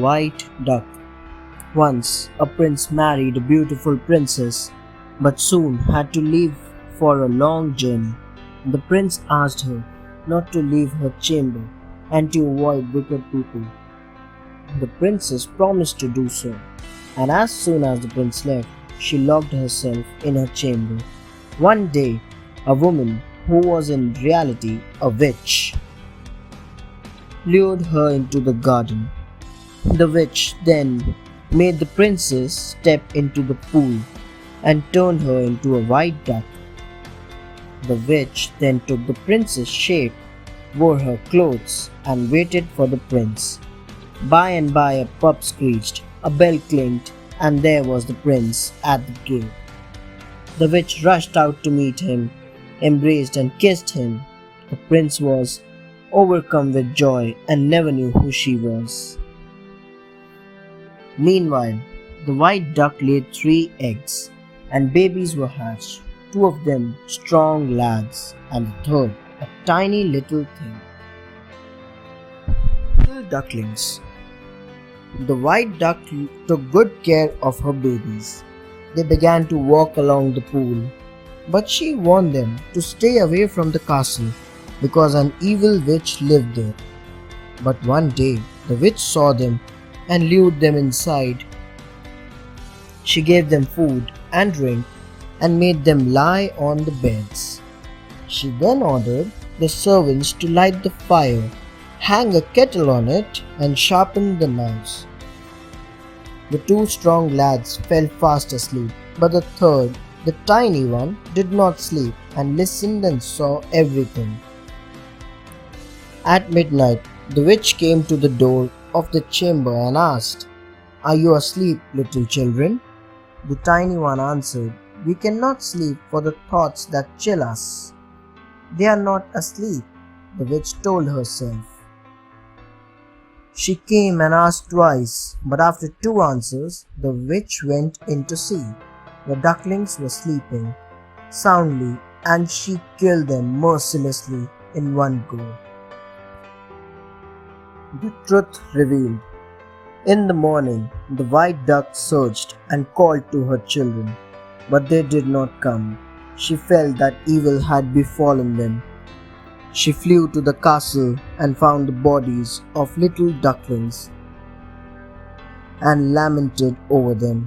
white duck. Once a prince married a beautiful princess, but soon had to leave for a long journey. The prince asked her not to leave her chamber and to avoid wicked people. The princess promised to do so, and as soon as the prince left, she locked herself in her chamber. One day, a woman, who was in reality a witch, lured her into the garden. The witch then made the princess step into the pool and turned her into a white duck. The witch then took the princess' shape, wore her clothes, and waited for the prince. By and by a pup screeched, a bell clinked, and there was the prince at the gate. The witch rushed out to meet him, embraced and kissed him. The prince was overcome with joy and never knew who she was. Meanwhile, the white duck laid 3 eggs, and babies were hatched, 2 of them strong lads, and the third a tiny little thing. Little ducklings. The white duck took good care of her babies. They began to walk along the pool, but she warned them to stay away from the castle because an evil witch lived there. But one day the witch saw them and lured them inside. She gave them food and drink and made them lie on the beds. She then ordered the servants to light the fire, hang a kettle on it, and sharpen the knives. The 2 strong lads fell fast asleep, but the third, the tiny one, did not sleep and listened and saw everything. At midnight, the witch came to the door of the chamber and asked, "Are you asleep, little children?" The tiny one answered, "We cannot sleep for the thoughts that chill us." "They are not asleep," the witch told herself. She came and asked twice, but after 2 answers, the witch went in to see. The ducklings were sleeping soundly, and she killed them mercilessly in one go. The truth revealed. In the morning, the white duck searched and called to her children, but they did not come. She felt that evil had befallen them. She flew to the castle and found the bodies of little ducklings and lamented over them.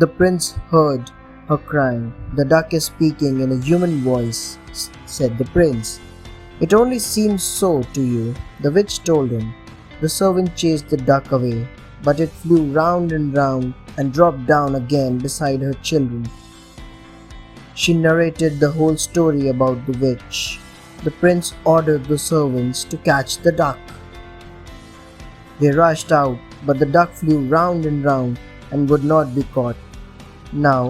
The prince heard her crying. "The duck is speaking in a human voice," said the prince. "It only seems so to you," the witch told him. The servant chased the duck away, but it flew round and round and dropped down again beside her children. She narrated the whole story about the witch. The prince ordered the servants to catch the duck. They rushed out, but the duck flew round and round and would not be caught. Now,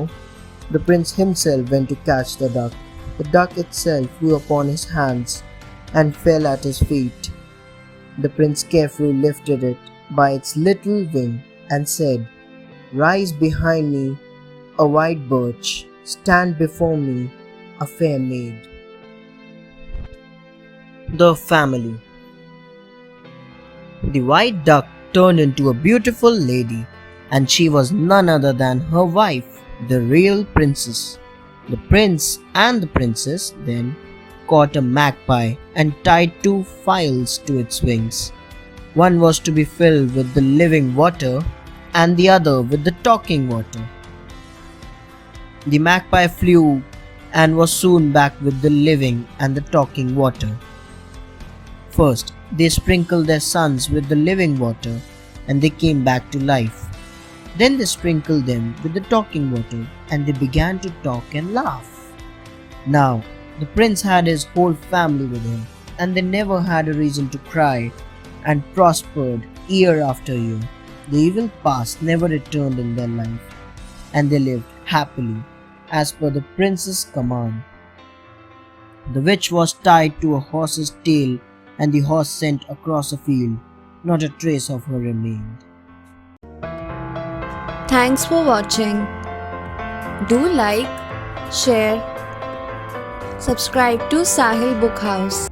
the prince himself went to catch the duck. The duck itself flew upon his hands and fell at his feet. The prince carefully lifted it by its little wing and said, "Rise behind me, a white birch, stand before me, a fair maid." The family. The white duck turned into a beautiful lady, and she was none other than her wife, the real princess. The prince and the princess then caught a magpie and tied 2 files to its wings. One was to be filled with the living water and the other with the talking water. The magpie flew and was soon back with the living and the talking water. First, they sprinkled their sons with the living water and they came back to life. Then they sprinkled them with the talking water and they began to talk and laugh. Now, the prince had his whole family with him and they never had a reason to cry and prospered year after year. The evil past never returned in their life and they lived happily as per the prince's command. The witch was tied to a horse's tail and the horse sent across a field. Not a trace of her remained. Thanks for watching. Do like, share, subscribe to Sahil Book House.